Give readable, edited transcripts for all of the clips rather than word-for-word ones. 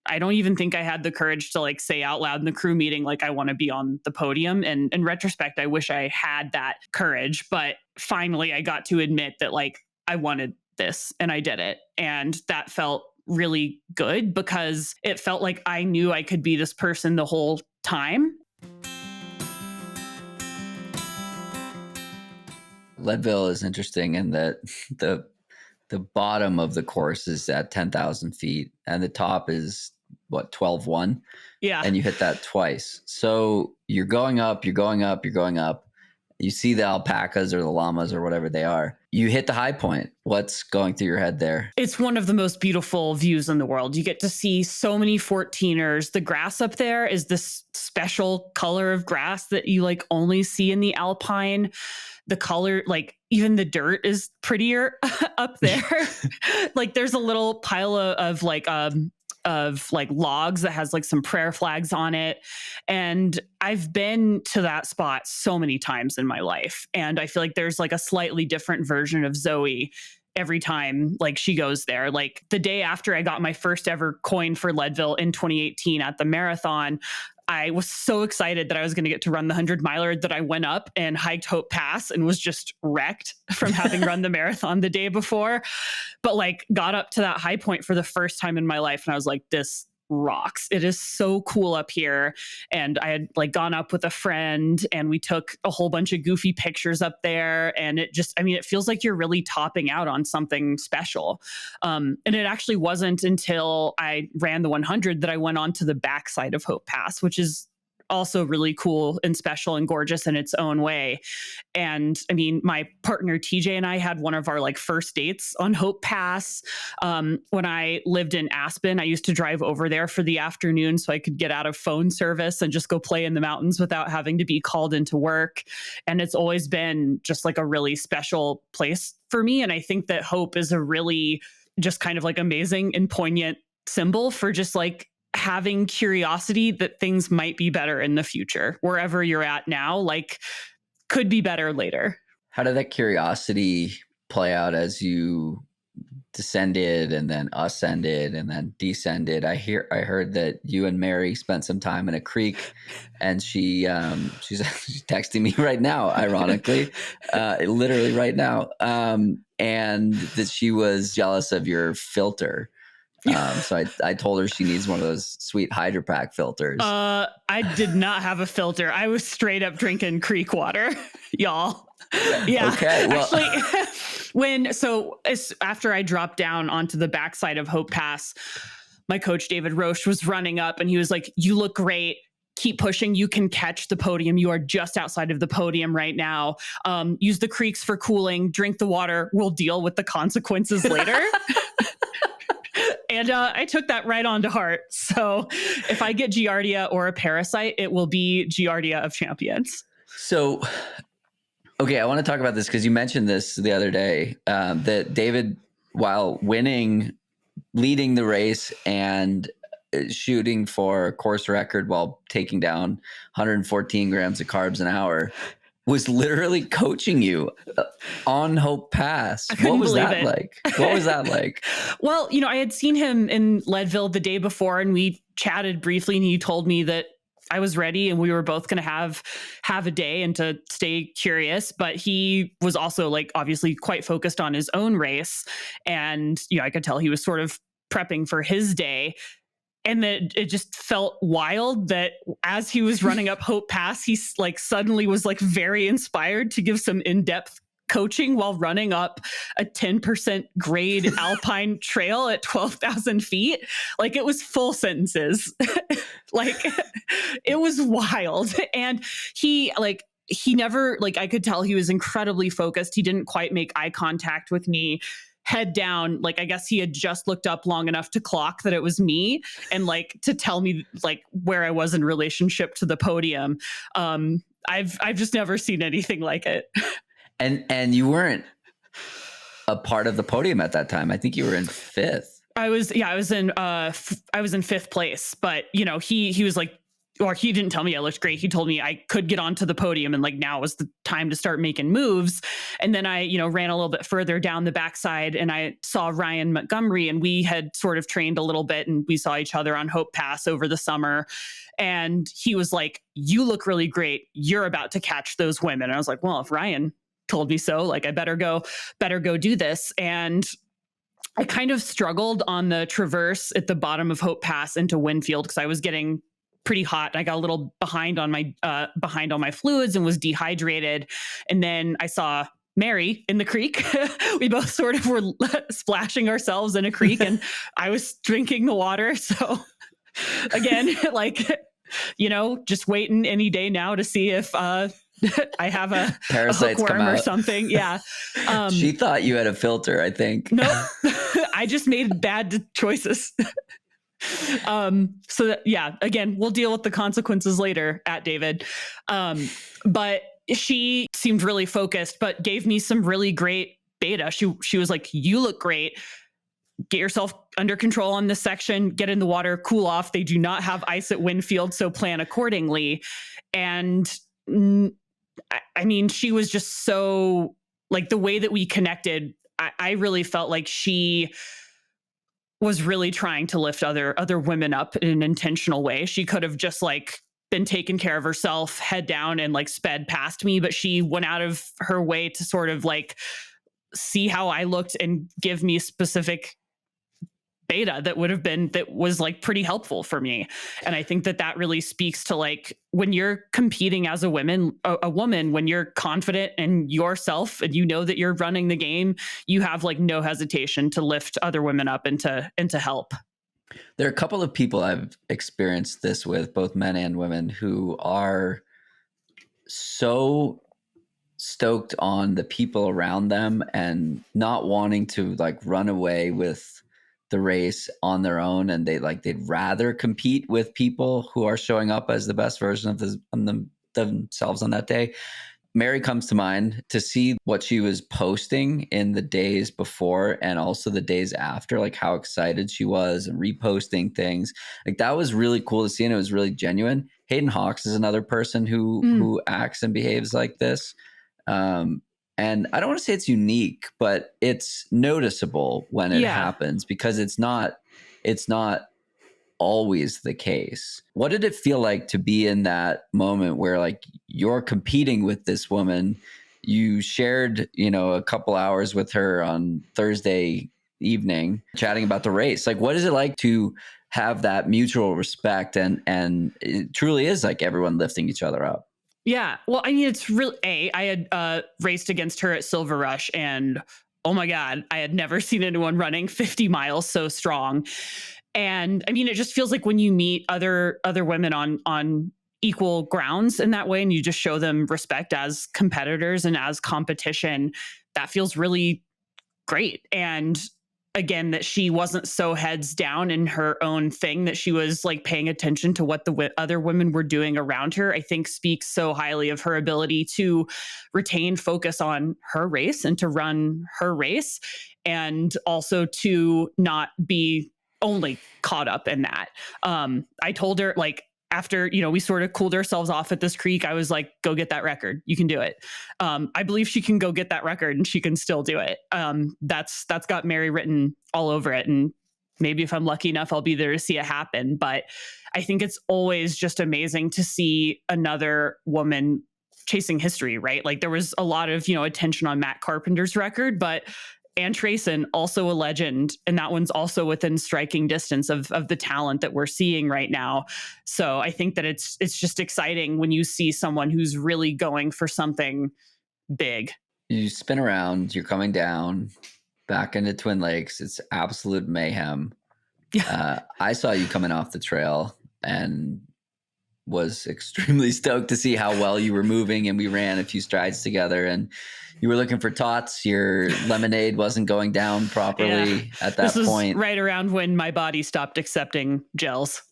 I don't even think I had the courage to like say out loud in the crew meeting, like, I want to be on the podium. And in retrospect, I wish I had that courage, but finally I got to admit that like I wanted this and I did it. And that felt really good because it felt like I knew I could be this person the whole time. Leadville is interesting in that the bottom of the course is at 10,000 feet and the top is what, 12,100? Yeah. And you hit that twice. So you're going up, you're going up, you're going up. You see the alpacas or the llamas or whatever they are. You hit the high point. What's going through your head there? It's one of the most beautiful views in the world. You get to see so many 14ers. The grass up there is this special color of grass that you like only see in the Alpine. The color, like even the dirt is prettier up there. Like there's a little pile of logs that has like some prayer flags on it. And I've been to that spot so many times in my life. And I feel like there's like a slightly different version of Zoe every time like she goes there. Like the day after I got my first ever coin for Leadville in 2018 at the marathon, I was so excited that I was going to get to run the 100-miler that I went up and hiked Hope Pass and was just wrecked from having run the marathon the day before. But like got up to that high point for the first time in my life. And I was like, this rocks. It is so cool up here. And I had like gone up with a friend and we took a whole bunch of goofy pictures up there. And it just, I mean, it feels like you're really topping out on something special. And it actually wasn't until I ran the 100 that I went on to the backside of Hope Pass, which is also really cool and special and gorgeous in its own way. And I mean, my partner TJ and I had one of our like first dates on Hope Pass. When I lived in Aspen, I used to drive over there for the afternoon so I could get out of phone service and just go play in the mountains without having to be called into work. And it's always been just like a really special place for me. And I think that Hope is a really just kind of like amazing and poignant symbol for just like having curiosity that things might be better in the future. Wherever you're at now, like could be better later. How did that curiosity play out as you descended and then ascended and then descended? I heard that you and Mary spent some time in a creek, and she's texting me right now, ironically, literally right now, and that she was jealous of your filter. So I told her she needs one of those sweet Hydro Pack filters. I did not have a filter. I was straight up drinking creek water, y'all. Yeah. Okay. Well, actually, after I dropped down onto the backside of Hope Pass, my coach David Roche was running up and he was like, "You look great. Keep pushing. You can catch the podium. You are just outside of the podium right now. Use the creeks for cooling. Drink the water. We'll deal with the consequences later." And I took that right on to heart. So if I get Giardia or a parasite, it will be Giardia of Champions. So, okay, I want to talk about this because you mentioned this the other day, that David, while leading the race and shooting for a course record while taking down 114 grams of carbs an hour, was literally coaching you on Hope Pass. What was that like? What was that like? Well, I had seen him in Leadville the day before and we chatted briefly and he told me that I was ready and we were both going to have a day and to stay curious. But he was also like obviously quite focused on his own race. And, I could tell he was sort of prepping for his day. And that it just felt wild that as he was running up Hope Pass, he like suddenly was like very inspired to give some in-depth coaching while running up a 10% grade alpine trail at 12,000 feet. Like it was full sentences. Like it was wild. And he never, like I could tell he was incredibly focused. He didn't quite make eye contact with me. Head down, like I guess he had just looked up long enough to clock that it was me and like to tell me like where I was in relationship to the podium. I've just never seen anything like it. And you weren't a part of the podium at that time. I think you were in fifth. I was in fifth place, but he was like or he didn't tell me I looked great. He told me I could get onto the podium and like now was the time to start making moves. And then I, ran a little bit further down the backside and I saw Ryan Montgomery, and we had sort of trained a little bit and we saw each other on Hope Pass over the summer. And he was like, "You look really great. You're about to catch those women." And I was like, well, if Ryan told me so, like I better go do this. And I kind of struggled on the traverse at the bottom of Hope Pass into Winfield because I was getting pretty hot. I got a little behind on my fluids and was dehydrated. And then I saw Mary in the creek. We both sort of were splashing ourselves in a creek, and I was drinking the water. So again, like, just waiting any day now to see if I have a parasites hookworm come out or something. Yeah. She thought you had a filter, I think. No, I just made bad choices. So that, yeah, again, we'll deal with the consequences later at David. But she seemed really focused, but gave me some really great beta. She was like, "You look great. Get yourself under control on this section, get in the water, cool off. They do not have ice at Winfield, so plan accordingly." And I mean, she was just so, like, the way that we connected, I really felt like she was really trying to lift other women up in an intentional way. She could have just like been taking care of herself, head down, and like sped past me, but she went out of her way to sort of like see how I looked and give me specific beta that was like pretty helpful for me. And I think that really speaks to like when you're competing as a woman, when you're confident in yourself and that you're running the game, you have like no hesitation to lift other women up and to help. There are a couple of people I've experienced this with, both men and women, who are so stoked on the people around them and not wanting to like run away with the race on their own, and they'd rather compete with people who are showing up as the best version of themselves on that day. Mary comes to mind. To see what she was posting in the days before and also the days after, like how excited she was and reposting things, like that was really cool to see, and it was really genuine. Hayden Hawks is another person who acts and behaves like this. And I don't want to say it's unique, but it's noticeable when it happens, because it's not always the case. What did it feel like to be in that moment where like you're competing with this woman? You shared, a couple hours with her on Thursday evening chatting about the race. Like, what is it like to have that mutual respect and it truly is like everyone lifting each other up? Yeah. Well, I mean, it's really, I had raced against her at Silver Rush, and oh my God, I had never seen anyone running 50 miles so strong. And I mean, it just feels like when you meet other women on equal grounds in that way, and you just show them respect as competitors and as competition, that feels really great. And again, that she wasn't so heads down in her own thing, that she was like paying attention to what the other women were doing around her, I think speaks so highly of her ability to retain focus on her race and to run her race, and also to not be only caught up in that. I told her, like, after, we sort of cooled ourselves off at this creek, I was like, "Go get that record. You can do it." I believe she can go get that record and she can still do it. That's got Mary written all over it. And maybe if I'm lucky enough, I'll be there to see it happen. But I think it's always just amazing to see another woman chasing history, right? Like there was a lot of, attention on Matt Carpenter's record, but Ann Trayson, also a legend, and that one's also within striking distance of the talent that we're seeing right now. So I think that it's just exciting when you see someone who's really going for something big. You spin around, you're coming down back into Twin Lakes. It's absolute mayhem. Yeah. I saw you coming off the trail and was extremely stoked to see how well you were moving, and we ran a few strides together, and you were looking for tots. Your lemonade wasn't going down properly at that point. Right around when my body stopped accepting gels.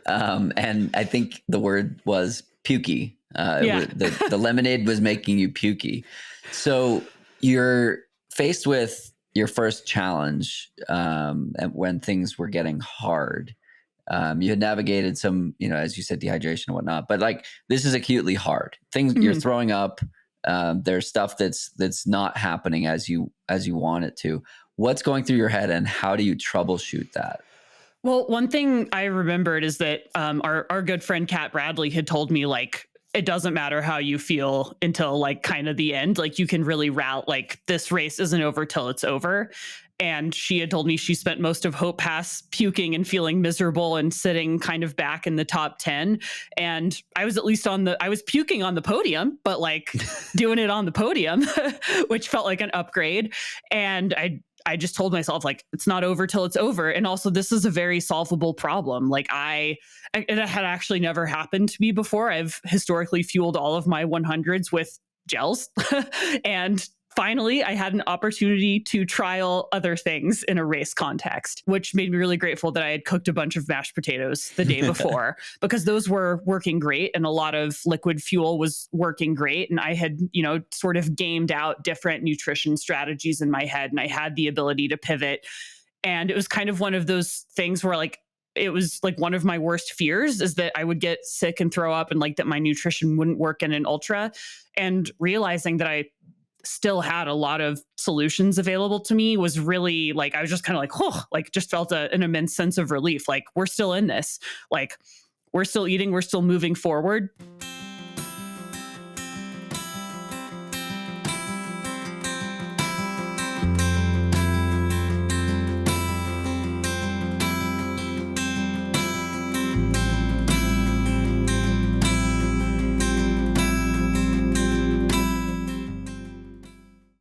And I think the word was pukey. The lemonade was making you pukey. So you're faced with your first challenge, and when things were getting hard. You had navigated some, as you said, dehydration and whatnot, but like this is acutely hard. Things you're throwing up. There's stuff that's not happening as you want it to. What's going through your head, and how do you troubleshoot that? Well, one thing I remembered is that our good friend Kat Bradley had told me, like, it doesn't matter how you feel until like kind of the end. Like you can really route, like, this race isn't over till it's over. And she had told me she spent most of Hope Pass puking and feeling miserable and sitting kind of back in the top 10. And I was at least I was puking on the podium, but like doing it on the podium, which felt like an upgrade. And I just told myself, like, it's not over till it's over. And also, this is a very solvable problem. Like it had actually never happened to me before. I've historically fueled all of my 100s with gels. And finally, I had an opportunity to trial other things in a race context, which made me really grateful that I had cooked a bunch of mashed potatoes the day before because those were working great and a lot of liquid fuel was working great. And I had, sort of gamed out different nutrition strategies in my head, and I had the ability to pivot. And it was kind of one of those things where, like, it was like one of my worst fears is that I would get sick and throw up and like that my nutrition wouldn't work in an ultra. And realizing that I still had a lot of solutions available to me was really like, I was just kind of like, oh, like just felt an immense sense of relief. Like, we're still in this, like we're still eating, we're still moving forward.